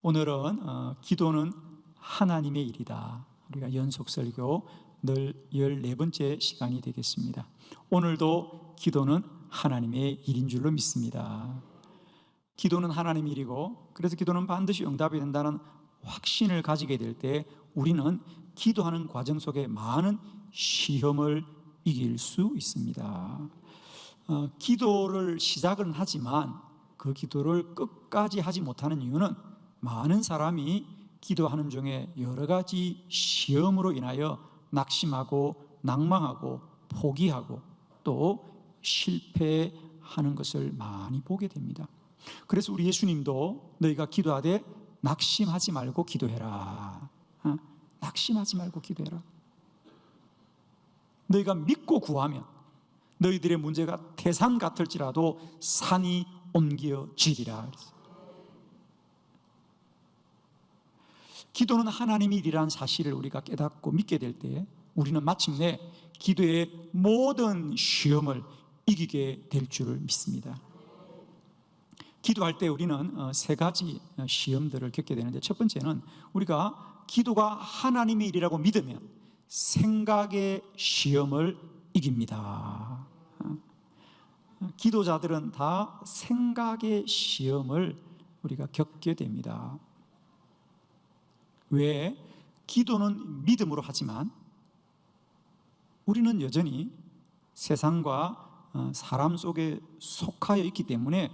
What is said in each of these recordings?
오늘은 기도는 하나님의 일이다. 우리가 연속 설교 늘 14번째 시간이 되겠습니다. 오늘도 기도는 하나님의 일인 줄로 믿습니다. 기도는 하나님의 일이고, 그래서 기도는 반드시 응답이 된다는 확신을 가지게 될 때 우리는 기도하는 과정 속에 많은 시험을 이길 수 있습니다. 기도를 시작은 하지만 그 기도를 끝까지 하지 못하는 이유는 많은 사람이 기도하는 중에 여러 가지 시험으로 인하여 낙심하고 낭망하고 포기하고 또 실패하는 것을 많이 보게 됩니다. 그래서 우리 예수님도 너희가 기도하되 낙심하지 말고 기도해라. 낙심하지 말고 기도해라. 너희가 믿고 구하면 너희들의 문제가 태산 같을지라도 산이 옮겨지리라. 기도는 하나님의 일이라는 사실을 우리가 깨닫고 믿게 될 때 우리는 마침내 기도의 모든 시험을 이기게 될 줄을 믿습니다. 기도할 때 우리는 세 가지 시험들을 겪게 되는데, 첫 번째는 우리가 기도가 하나님의 일이라고 믿으면 생각의 시험을 이깁니다. 기도자들은 다 생각의 시험을 우리가 겪게 됩니다. 왜? 기도는 믿음으로 하지만 우리는 여전히 세상과 사람 속에 속하여 있기 때문에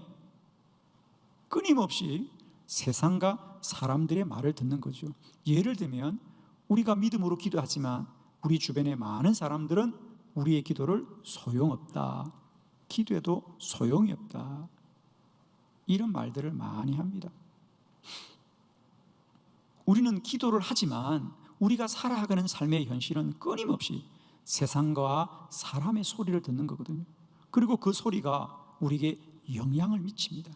끊임없이 세상과 사람들의 말을 듣는 거죠. 예를 들면 우리가 믿음으로 기도하지만 우리 주변의 많은 사람들은 우리의 기도를 소용없다, 기도해도 소용이 없다, 이런 말들을 많이 합니다. 우리는 기도를 하지만 우리가 살아가는 삶의 현실은 끊임없이 세상과 사람의 소리를 듣는 거거든요. 그리고 그 소리가 우리에게 영향을 미칩니다.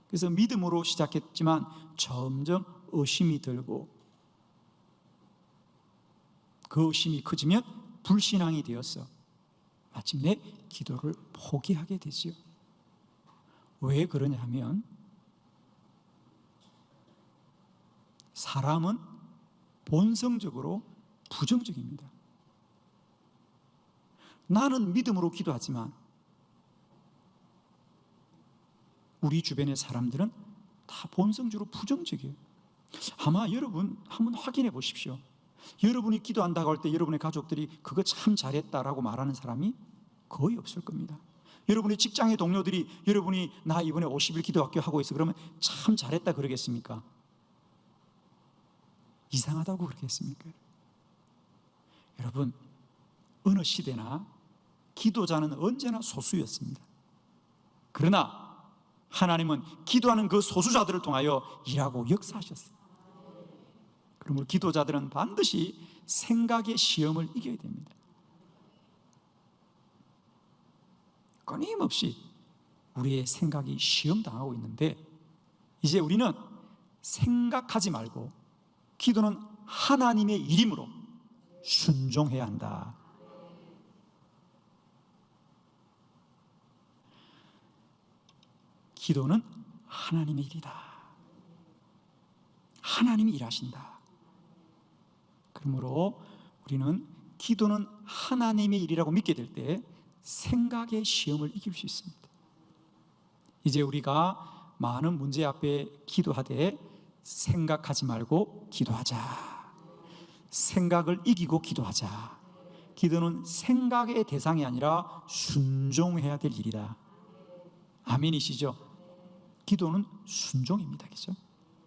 그래서 믿음으로 시작했지만 점점 의심이 들고, 그 의심이 커지면 불신앙이 되어서 마침내 기도를 포기하게 되지요. 왜 그러냐 하면 사람은 본성적으로 부정적입니다. 나는 믿음으로 기도하지만 우리 주변의 사람들은 다 본성적으로 부정적이에요. 아마 여러분 한번 확인해 보십시오. 여러분이 기도한다고 할 때 여러분의 가족들이 그거 참 잘했다라고 말하는 사람이 거의 없을 겁니다. 여러분의 직장의 동료들이 여러분이 나 이번에 50일 기도학교 하고 있어 그러면 참 잘했다 그러겠습니까? 이상하다고 그러겠습니까? 여러분, 어느 시대나 기도자는 언제나 소수였습니다. 그러나 하나님은 기도하는 그 소수자들을 통하여 일하고 역사하셨어요. 그러므로 기도자들은 반드시 생각의 시험을 이겨야 됩니다. 끊임없이 우리의 생각이 시험당하고 있는데, 이제 우리는 생각하지 말고 기도는 하나님의 일이므로 순종해야 한다. 기도는 하나님의 일이다. 하나님이 일하신다. 그러므로 우리는 기도는 하나님의 일이라고 믿게 될 때 생각의 시험을 이길 수 있습니다. 이제 우리가 많은 문제 앞에 기도하되 생각하지 말고 기도하자. 생각을 이기고 기도하자. 기도는 생각의 대상이 아니라 순종해야 될 일이다. 아멘이시죠? 기도는 순종입니다. 그렇죠?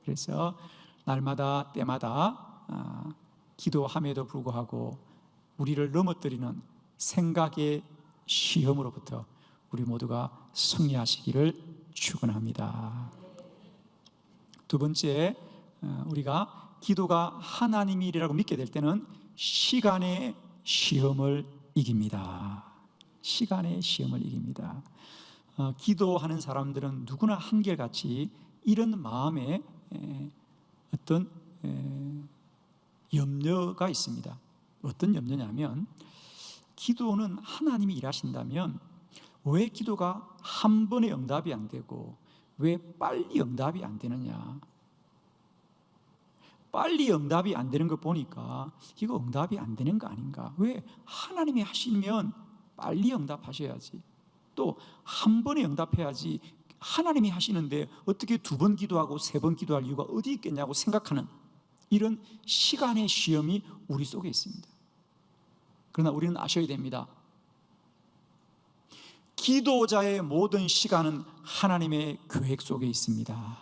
그래서 날마다 때마다 기도함에도 불구하고 우리를 넘어뜨리는 생각의 시험으로부터 우리 모두가 승리하시기를 축원합니다. 두 번째, 우리가 기도가 하나님의 일이라고 믿게 될 때는 시간의 시험을 이깁니다. 시간의 시험을 이깁니다. 기도하는 사람들은 누구나 한결같이 이런 마음에 어떤 염려가 있습니다. 어떤 염려냐면, 기도는 하나님이 일하신다면 왜 기도가 한 번에 응답이 안 되고 왜 빨리 응답이 안 되느냐, 빨리 응답이 안 되는 거 보니까 이거 응답이 안 되는 거 아닌가? 왜 하나님이 하시면 빨리 응답하셔야지, 또 한 번에 응답해야지, 하나님이 하시는데 어떻게 2번 기도하고 3번 기도할 이유가 어디 있겠냐고 생각하는 이런 시간의 시험이 우리 속에 있습니다. 그러나 우리는 아셔야 됩니다. 기도자의 모든 시간은 하나님의 계획 속에 있습니다.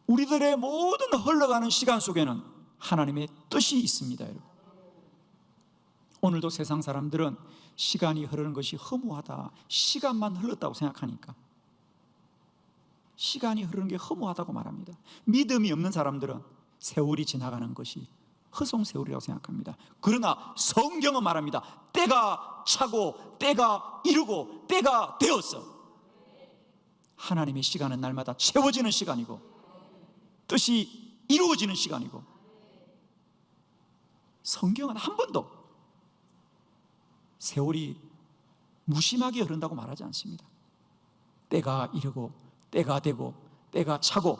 우리들의 모든 흘러가는 시간 속에는 하나님의 뜻이 있습니다, 여러분. 오늘도 세상 사람들은 시간이 흐르는 것이 허무하다, 시간만 흘렀다고 생각하니까 시간이 흐르는 게 허무하다고 말합니다. 믿음이 없는 사람들은 세월이 지나가는 것이 허송세월이라고 생각합니다. 그러나 성경은 말합니다. 때가 차고 때가 이르고 때가 되었어. 하나님의 시간은 날마다 채워지는 시간이고 뜻이 이루어지는 시간이고, 성경은 한 번도 세월이 무심하게 흐른다고 말하지 않습니다. 때가 이르고 때가 되고 때가 차고.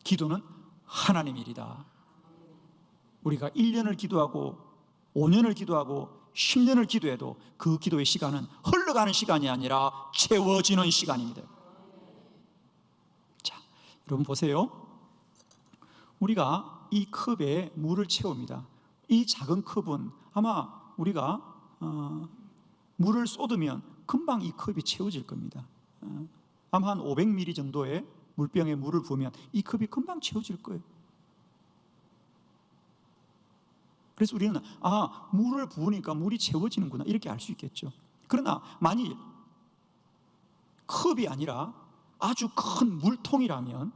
기도는 하나님의 일이다. 우리가 1년을 기도하고 5년을 기도하고 10년을 기도해도 그 기도의 시간은 흘러가는 시간이 아니라 채워지는 시간입니다. 자, 여러분 보세요. 우리가 이 컵에 물을 채웁니다. 이 작은 컵은 아마 우리가 물을 쏟으면 금방 이 컵이 채워질 겁니다. 아마 한 500ml 정도의 물병에 물을 부으면 이 컵이 금방 채워질 거예요. 그래서 우리는 물을 부으니까 물이 채워지는구나 이렇게 알 수 있겠죠. 그러나 만일 컵이 아니라 아주 큰 물통이라면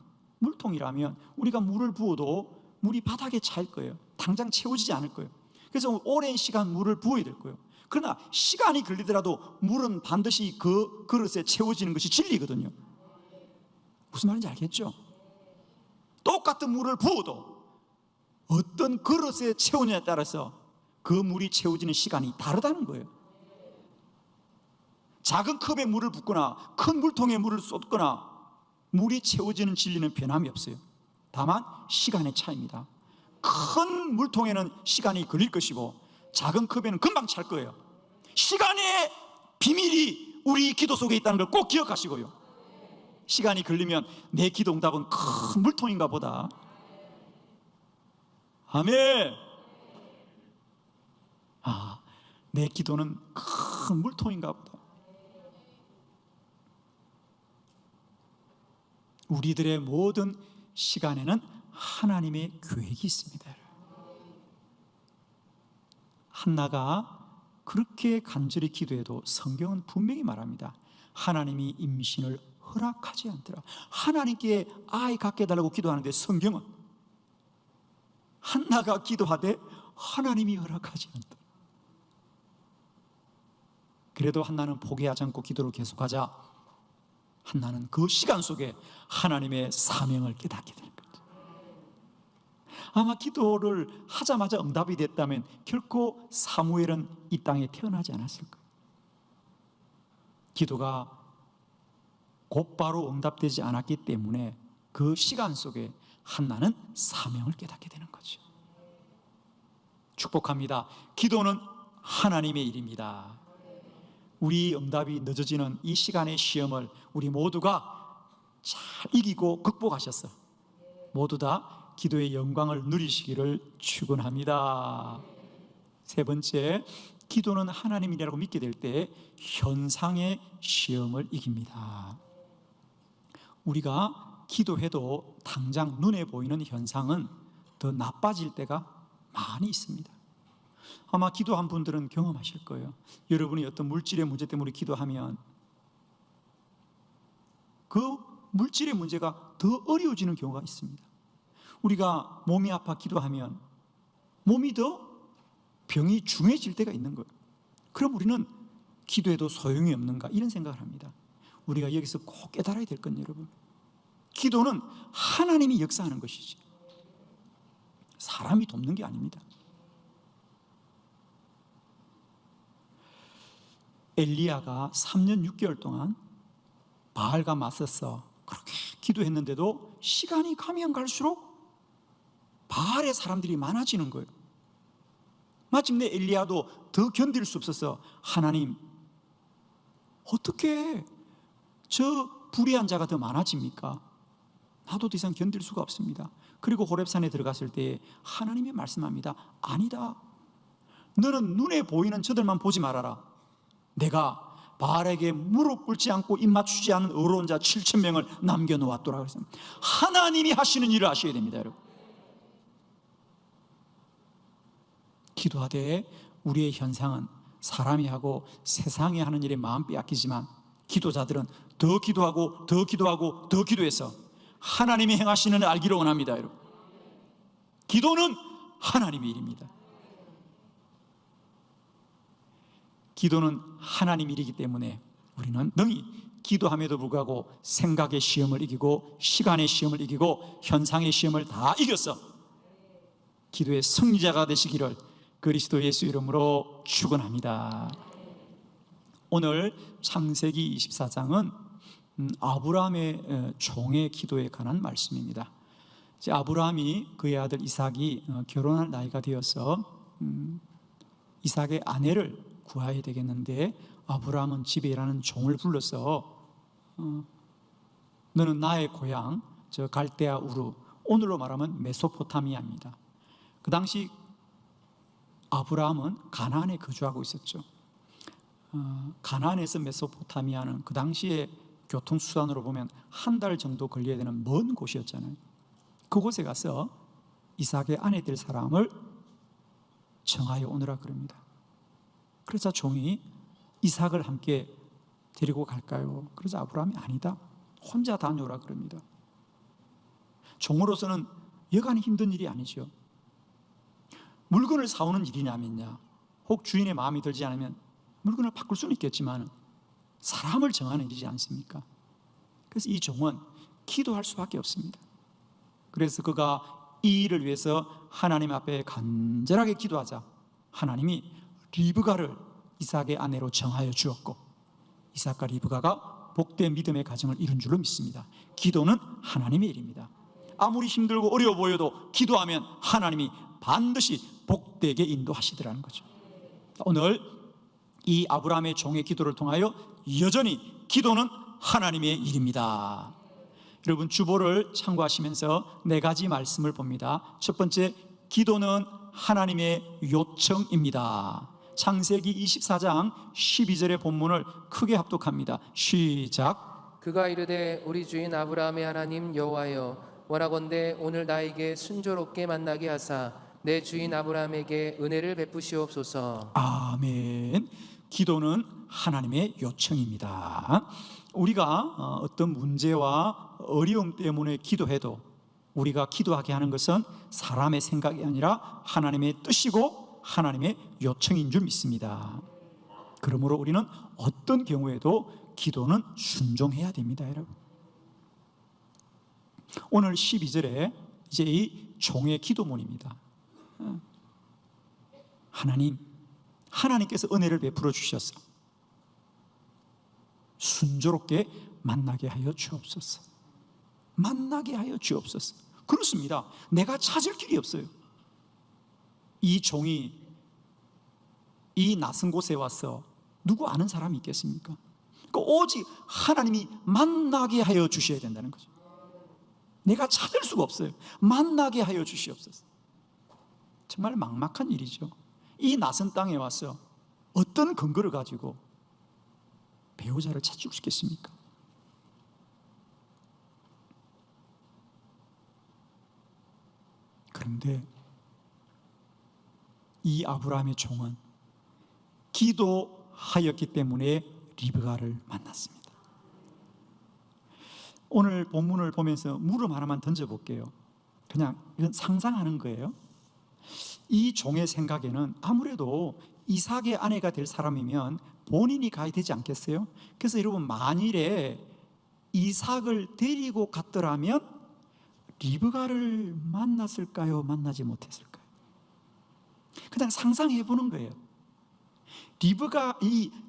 우리가 물을 부어도 물이 바닥에 차일 거예요. 당장 채워지지 않을 거예요. 그래서 오랜 시간 물을 부어야 될 거예요. 그러나 시간이 걸리더라도 물은 반드시 그 그릇에 채워지는 것이 진리거든요. 무슨 말인지 알겠죠? 똑같은 물을 부어도 어떤 그릇에 채우느냐에 따라서 그 물이 채워지는 시간이 다르다는 거예요. 작은 컵에 물을 붓거나 큰 물통에 물을 쏟거나 물이 채워지는 진리는 변함이 없어요. 다만 시간의 차이입니다. 큰 물통에는 시간이 걸릴 것이고 작은 컵에는 금방 찰 거예요. 시간의 비밀이 우리 기도 속에 있다는 걸 꼭 기억하시고요. 시간이 걸리면 내 기도 응답은 큰 물통인가 보다. 아멘. 내 기도는 큰 물통인가 보다. 우리들의 모든 시간에는 하나님의 계획이 있습니다. 한나가 그렇게 간절히 기도해도 성경은 분명히 말합니다. 하나님이 임신을 허락하지 않더라. 하나님께 아이 갖게 해달라고 기도하는데 성경은 한나가 기도하되 하나님이 허락하지 않더라. 그래도 한나는 포기하지 않고 기도를 계속하자 한나는 그 시간 속에 하나님의 사명을 깨닫게 되는 거죠. 아마 기도를 하자마자 응답이 됐다면 결코 사무엘은 이 땅에 태어나지 않았을 거예요. 기도가 곧바로 응답되지 않았기 때문에 그 시간 속에 한나는 사명을 깨닫게 되는 거죠. 축복합니다. 기도는 하나님의 일입니다. 우리 응답이 늦어지는 이 시간의 시험을 우리 모두가 잘 이기고 극복하셔서 모두 다 기도의 영광을 누리시기를 축원합니다. 세 번째, 기도는 하나님이라고 믿게 될 때 현상의 시험을 이깁니다. 우리가 기도해도 당장 눈에 보이는 현상은 더 나빠질 때가 많이 있습니다. 아마 기도한 분들은 경험하실 거예요. 여러분이 어떤 물질의 문제 때문에 기도하면 그 물질의 문제가 더 어려워지는 경우가 있습니다. 우리가 몸이 아파 기도하면 몸이 더 병이 중해질 때가 있는 거예요. 그럼 우리는 기도해도 소용이 없는가 이런 생각을 합니다. 우리가 여기서 꼭 깨달아야 될 건 여러분, 기도는 하나님이 역사하는 것이지 사람이 돕는 게 아닙니다. 엘리야가 3년 6개월 동안 바알과 맞섰어. 그렇게 기도했는데도 시간이 가면 갈수록 바알의 사람들이 많아지는 거예요. 마침내 엘리야도 더 견딜 수 없어서 하나님, 어떻게 저 불의한 자가 더 많아집니까? 나도 더 이상 견딜 수가 없습니다. 그리고 호렙산에 들어갔을 때 하나님이 말씀합니다. 아니다. 너는 눈에 보이는 저들만 보지 말아라. 내가 바알에게 무릎 꿇지 않고 입 맞추지 않은 의로운 자 7,000명을 남겨놓았더라. 그래서 하나님이 하시는 일을 하셔야 됩니다, 여러분. 기도하되 우리의 현상은 사람이 하고 세상이 하는 일에 마음 빼앗기지만 기도자들은 더 기도하고 더 기도하고 더 기도해서 하나님이 행하시는 일을 알기를 원합니다, 여러분. 기도는 하나님의 일입니다. 기도는 하나님의 일이기 때문에 우리는 능히 기도함에도 불구하고 생각의 시험을 이기고 시간의 시험을 이기고 현상의 시험을 다 이겨서 기도의 승리자가 되시기를 그리스도 예수 이름으로 축원합니다. 오늘 창세기 24장은 아브라함의 종의 기도에 관한 말씀입니다. 이제 아브라함이 그의 아들 이삭이 결혼할 나이가 되어서 이삭의 아내를 구해야 되겠는데 아브라함은 집에 일하는 종을 불러서 너는 나의 고향 저 갈대아 우르, 오늘로 말하면 메소포타미아입니다. 그 당시 아브라함은 가나안에 거주하고 있었죠. 가나안에서 메소포타미아는 그 당시에 교통수단으로 보면 한 달 정도 걸려야 되는 먼 곳이었잖아요. 그곳에 가서 이삭의 아내 될 사람을 정하여 오너라 그럽니다. 그러자 종이 이삭을 함께 데리고 갈까요? 그러자 아브라함이 아니다, 혼자 다녀오라 그럽니다. 종으로서는 여간 힘든 일이 아니죠. 물건을 사오는 일이냐면야 혹 주인의 마음이 들지 않으면 물건을 바꿀 수는 있겠지만 사람을 정하는 일이지 않습니까? 그래서 이 종은 기도할 수밖에 없습니다. 그래서 그가 이 일을 위해서 하나님 앞에 간절하게 기도하자 하나님이 리브가를 이삭의 아내로 정하여 주었고 이삭과 리브가가 복된 믿음의 가정을 이룬 줄로 믿습니다. 기도는 하나님의 일입니다. 아무리 힘들고 어려워 보여도 기도하면 하나님이 반드시 복되게 인도하시더라는 거죠. 오늘 이 아브라함의 종의 기도를 통하여 여전히 기도는 하나님의 일입니다. 여러분 주보를 참고하시면서 4가지 말씀을 봅니다. 첫 번째, 기도는 하나님의 요청입니다. 창세기 24장 12절의 본문을 크게 합독합니다. 시작. 그가 이르되 우리 주인 아브라함의 하나님 여호와여, 원하건대 오늘 나에게 순조롭게 만나게 하사 내 주인 아브라함에게 은혜를 베푸시옵소서. 아멘. 기도는 하나님의 요청입니다. 우리가 어떤 문제와 어려움 때문에 기도해도 우리가 기도하게 하는 것은 사람의 생각이 아니라 하나님의 뜻이고 하나님의 요청인 줄 믿습니다. 그러므로 우리는 어떤 경우에도 기도는 순종해야 됩니다, 여러분. 오늘 12절에 이제 이 종의 기도문입니다. 하나님께서 은혜를 베풀어 주셔서 순조롭게 만나게 하여 주옵소서. 만나게 하여 주옵소서. 그렇습니다. 내가 찾을 길이 없어요. 이 종이 이 낯선 곳에 와서 누구 아는 사람이 있겠습니까? 그러니까 오직 하나님이 만나게 하여 주셔야 된다는 거죠. 내가 찾을 수가 없어요. 만나게 하여 주시옵소서. 정말 막막한 일이죠. 이 낯선 땅에 와서 어떤 근거를 가지고 배우자를 찾을 수 있겠습니까? 그런데 이 아브라함의 종은 기도하였기 때문에 리브가를 만났습니다. 오늘 본문을 보면서 물음 하나만 던져볼게요. 그냥 이건 상상하는 거예요. 이 종의 생각에는 아무래도 이삭의 아내가 될 사람이면 본인이 가야 되지 않겠어요? 그래서 여러분, 만일에 이삭을 데리고 갔더라면 리브가를 만났을까요? 만나지 못했을까요? 그냥 상상해 보는 거예요. 리브가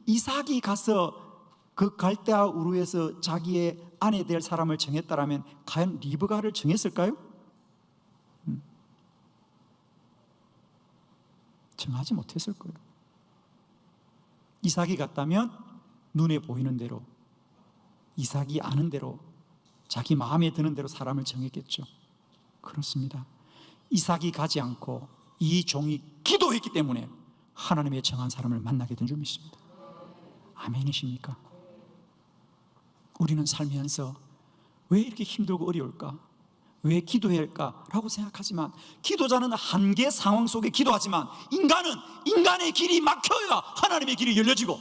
이삭이 가서 그 갈대아 우르에서 자기의 아내 될 사람을 정했다라면 과연 리브가를 정했을까요? 정하지 못했을 거예요. 이삭이 갔다면 눈에 보이는 대로, 이삭이 아는 대로, 자기 마음에 드는 대로 사람을 정했겠죠. 그렇습니다. 이삭이 가지 않고 이 종이 기도했기 때문에 하나님의 정한 사람을 만나게 된 줄 믿습니다. 아멘이십니까? 우리는 살면서 왜 이렇게 힘들고 어려울까? 왜 기도해야 할까? 라고 생각하지만, 기도자는 한계 상황 속에 기도하지만, 인간은 인간의 길이 막혀야 하나님의 길이 열려지고,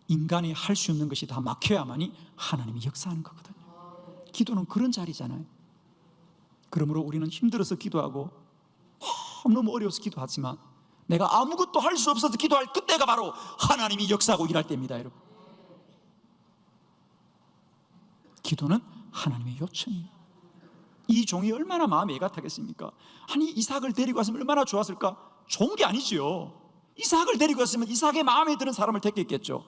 인간이 할 수 있는 것이 다 막혀야만이 하나님이 역사하는 거거든요. 기도는 그런 자리잖아요. 그러므로 우리는 힘들어서 기도하고 너무 어려워서 기도하지만, 내가 아무것도 할 수 없어서 기도할 그때가 바로 하나님이 역사하고 일할 때입니다. 여러분, 기도는 하나님의 요청이에요. 이 종이 얼마나 마음이 애같하겠습니까? 아니, 이삭을 데리고 왔으면 얼마나 좋았을까? 좋은 게 아니지요. 이삭을 데리고 왔으면 이삭의 마음에 드는 사람을 택했겠죠.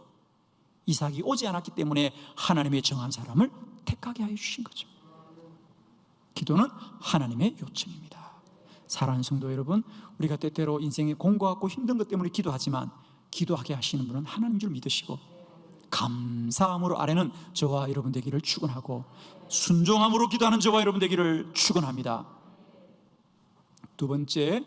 이삭이 오지 않았기 때문에 하나님의 정한 사람을 택하게 하여 주신 거죠. 기도는 하나님의 요청입니다. 사랑하는 성도 여러분, 우리가 때때로 인생에 공고하고 힘든 것 때문에 기도하지만, 기도하게 하시는 분은 하나님인 줄 믿으시고, 감사함으로 아래는 저와 여러분 되기를 축원하고, 순종함으로 기도하는 저와 여러분 되기를 축원합니다. 두 번째,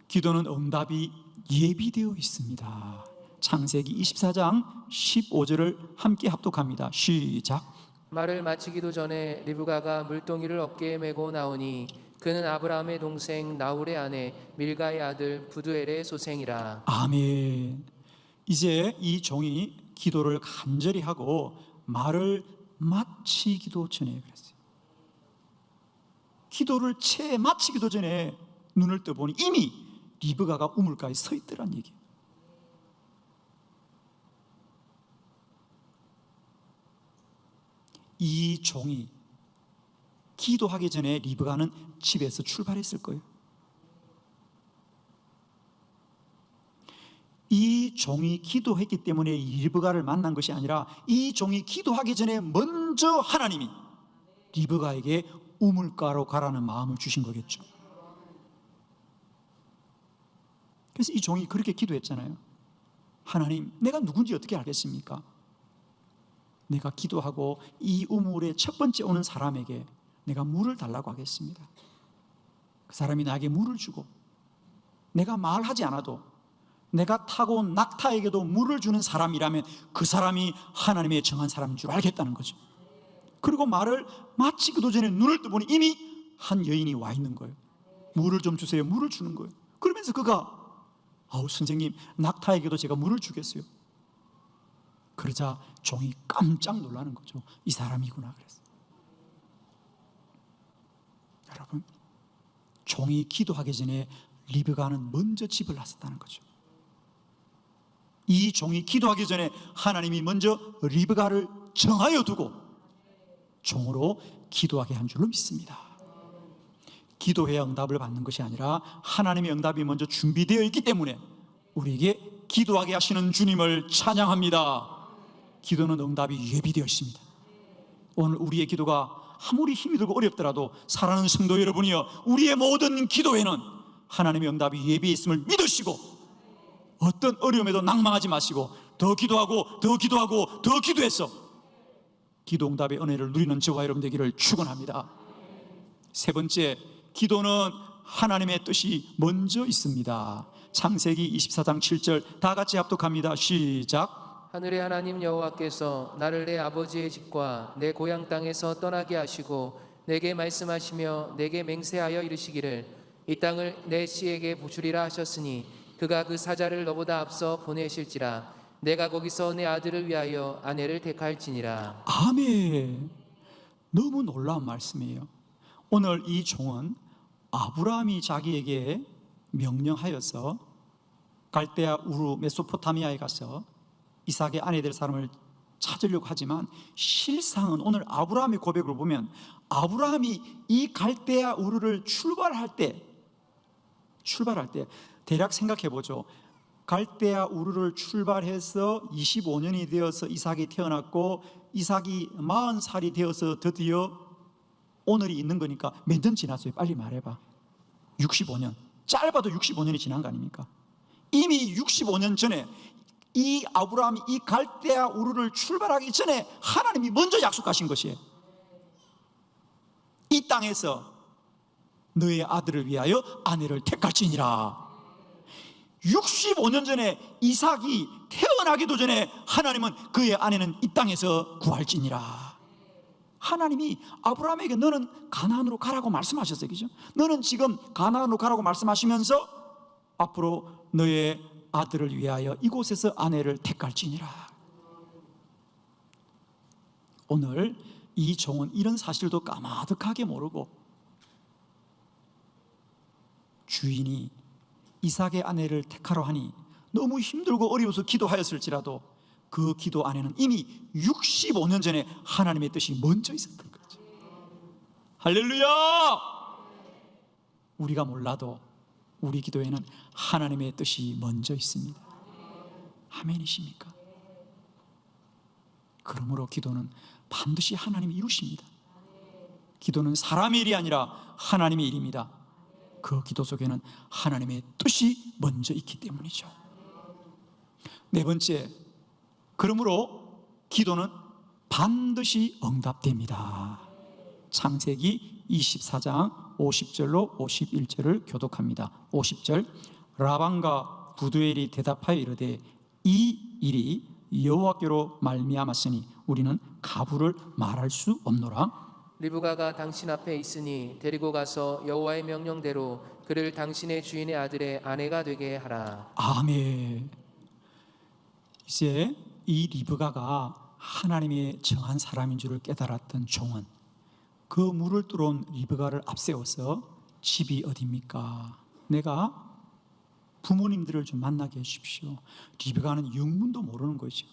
기도는 응답이 예비되어 있습니다. 창세기 24장 15절을 함께 합독합니다. 시작. 말을 마치기도 전에 리브가가 물동이를 어깨에 메고 나오니 그는 아브라함의 동생 나홀의 아내 밀가의 아들 부두엘의 소생이라. 아멘. 이제 이 종이 기도를 간절히 하고 말을 마치기도 전에 그랬어요. 기도를 채 마치기도 전에 눈을 떠보니 이미 리브가가 우물가에 서 있더란 얘기예요. 이 종이 기도하기 전에 리브가는 집에서 출발했을 거예요. 이 종이 기도했기 때문에 리브가를 만난 것이 아니라, 이 종이 기도하기 전에 먼저 하나님이 리브가에게 우물가로 가라는 마음을 주신 거겠죠. 그래서 이 종이 그렇게 기도했잖아요. 하나님, 내가 누군지 어떻게 알겠습니까? 내가 기도하고 이 우물에 첫 번째 오는 사람에게 내가 물을 달라고 하겠습니다. 그 사람이 나에게 물을 주고, 내가 말하지 않아도 내가 타고 온 낙타에게도 물을 주는 사람이라면 그 사람이 하나님의 정한 사람인 줄 알겠다는 거죠. 그리고 말을 마치기도 전에 눈을 떠보니 이미 한 여인이 와 있는 거예요. 물을 좀 주세요. 물을 주는 거예요. 그러면서 그가 선생님, 낙타에게도 제가 물을 주겠어요. 그러자 종이 깜짝 놀라는 거죠. 이 사람이구나 그랬어요. 여러분, 종이 기도하기 전에 리브가는 먼저 집을 나섰다는 거죠. 이 종이 기도하기 전에 하나님이 먼저 리브가를 정하여 두고 종으로 기도하게 한 줄로 믿습니다. 기도해야 응답을 받는 것이 아니라 하나님의 응답이 먼저 준비되어 있기 때문에 우리에게 기도하게 하시는 주님을 찬양합니다. 기도는 응답이 예비되어 있습니다. 오늘 우리의 기도가 아무리 힘이 들고 어렵더라도 사랑하는 성도 여러분이여, 우리의 모든 기도에는 하나님의 응답이 예비해 있음을 믿으시고, 어떤 어려움에도 낭망하지 마시고 더 기도하고 더 기도하고 더 기도해서 기도 응답의 은혜를 누리는 저와 여러분 되기를 축원합니다. 세 번째, 기도는 하나님의 뜻이 먼저 있습니다. 창세기 24장 7절 다 같이 합독합니다. 시작. 하늘의 하나님 여호와께서 나를 내 아버지의 집과 내 고향 땅에서 떠나게 하시고 내게 말씀하시며 내게 맹세하여 이르시기를 이 땅을 내 씨에게 주리라 하셨으니 그가 그 사자를 너보다 앞서 보내실지라 내가 거기서 내 아들을 위하여 아내를 택할지니라. 아멘. 너무 놀라운 말씀이에요. 오늘 이 종은 아브라함이 자기에게 명령하여서 갈대아 우르 메소포타미아에 가서 이삭의 아내 될 사람을 찾으려고 하지만 실상은 오늘 아브라함의 고백을 보면 아브라함이 이 갈대아 우르를 출발할 때 대략 생각해 보죠. 갈대아 우르를 출발해서 25년이 되어서 이삭이 태어났고 이삭이 40살이 되어서 드디어 오늘이 있는 거니까 몇 년 지났어요? 빨리 말해봐. 65년. 짧아도 65년이 지난 거 아닙니까? 이미 65년 전에 이 아브라함이 이 갈대아 우르를 출발하기 전에 하나님이 먼저 약속하신 것이에요. 이 땅에서 너의 아들을 위하여 아내를 택할지니라. 65년 전에 이삭이 태어나기도 전에 하나님은 그의 아내는 이 땅에서 구할지니라. 하나님이 아브라함에게 너는 가나안으로 가라고 말씀하셨어요. 그죠? 너는 지금 가나안으로 가라고 말씀하시면서 앞으로 너의 아들을 위하여 이곳에서 아내를 택할지니라. 오늘 이 종은 이런 사실도 까마득하게 모르고 주인이 이삭의 아내를 택하러 하니 너무 힘들고 어려워서 기도하였을지라도 그 기도 안에는 이미 65년 전에 하나님의 뜻이 먼저 있었던 거죠. 할렐루야! 우리가 몰라도 우리 기도에는 하나님의 뜻이 먼저 있습니다. 아멘이십니까? 그러므로 기도는 반드시 하나님이 이루십니다. 기도는 사람의 일이 아니라 하나님의 일입니다. 그 기도 속에는 하나님의 뜻이 먼저 있기 때문이죠. 네 번째, 그러므로 기도는 반드시 응답됩니다. 창세기 24장 50절로 51절을 교독합니다. 50절, 라반과 부두엘이 대답하여 이르되 이 일이 여호와께로 말미암았으니 우리는 가부를 말할 수 없노라. 리브가가 당신 앞에 있으니 데리고 가서 여호와의 명령대로 그를 당신의 주인의 아들의 아내가 되게 하라. 아멘. 이제 이 리브가가 하나님의 정한 사람인 줄을 깨달았던 종은 그 물을 뚫어온 리브가를 앞세워서 집이 어디입니까? 내가 부모님들을 좀 만나게 해주십시오. 리브가는 영문도 모르는 거죠.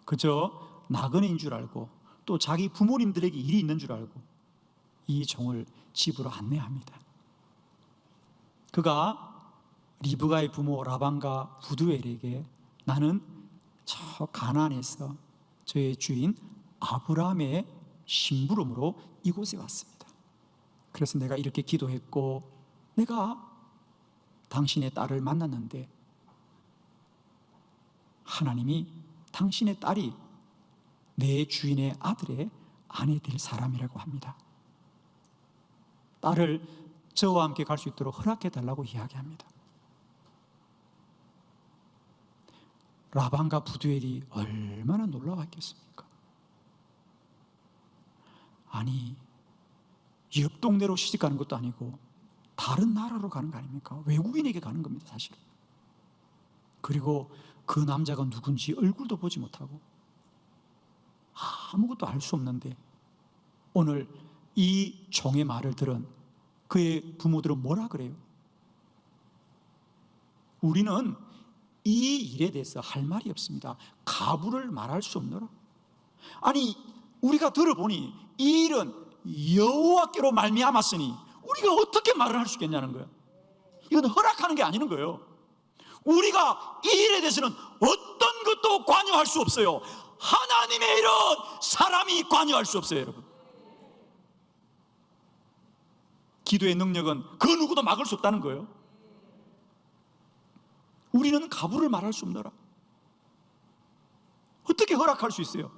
그저 나그네인 줄 알고 또 자기 부모님들에게 일이 있는 줄 알고 이 종을 집으로 안내합니다. 그가 리브가의 부모 라반과 부두엘에게 나는 저 가나안에서 저의 주인 아브라함의 심부름으로 이곳에 왔습니다. 그래서 내가 이렇게 기도했고 내가 당신의 딸을 만났는데 하나님이 당신의 딸이 내 주인의 아들의 아내 될 사람이라고 합니다. 딸을 저와 함께 갈 수 있도록 허락해 달라고 이야기합니다. 라반과 부두엘이 얼마나 놀라웠겠습니까? 아니, 옆 동네로 시집 가는 것도 아니고 다른 나라로 가는 거 아닙니까? 외국인에게 가는 겁니다, 사실은. 그리고 그 남자가 누군지 얼굴도 보지 못하고 아무것도 알 수 없는데 오늘 이 종의 말을 들은 그의 부모들은 뭐라 그래요? 우리는 이 일에 대해서 할 말이 없습니다. 가부를 말할 수 없노라. 아니, 우리가 들어보니 이 일은 여호와께로 말미암았으니 우리가 어떻게 말을 할 수 있겠냐는 거예요. 이건 허락하는 게 아니는 거예요. 우리가 이 일에 대해서는 어떤 것도 관여할 수 없어요. 하나님의 일은 사람이 관여할 수 없어요, 여러분. 기도의 능력은 그 누구도 막을 수 없다는 거예요. 우리는 가부를 말할 수 없노라. 어떻게 허락할 수 있어요?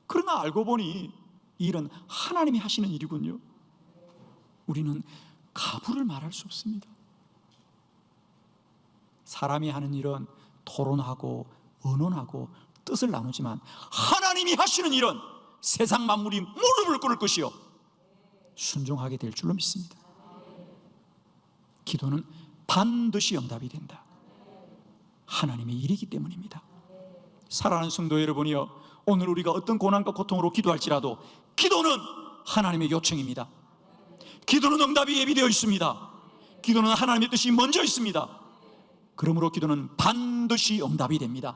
그러나 알고 보니 이 일은 하나님이 하시는 일이군요. 우리는 가부를 말할 수 없습니다. 사람이 하는 일은 토론하고 의논하고 뜻을 나누지만 하나님이 하시는 일은 세상 만물이 무릎을 꿇을 것이요 순종하게 될 줄로 믿습니다. 기도는 반드시 응답이 된다. 하나님의 일이기 때문입니다. 사랑하는 성도 여러분이여, 오늘 우리가 어떤 고난과 고통으로 기도할지라도 기도는 하나님의 요청입니다. 기도는 응답이 예비되어 있습니다. 기도는 하나님의 뜻이 먼저 있습니다. 그러므로 기도는 반드시 응답이 됩니다.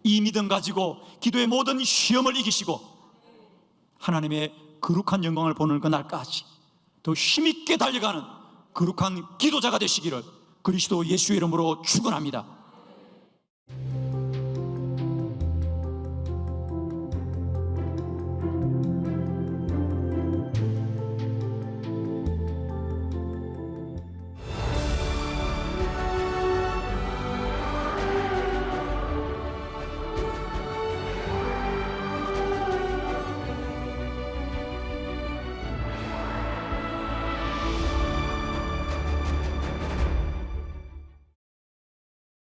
이 믿음 가지고 기도의 모든 시험을 이기시고 하나님의 거룩한 영광을 보는 그날까지 더 힘있게 달려가는 거룩한 기도자가 되시기를 그리스도 예수의 이름으로 축원합니다.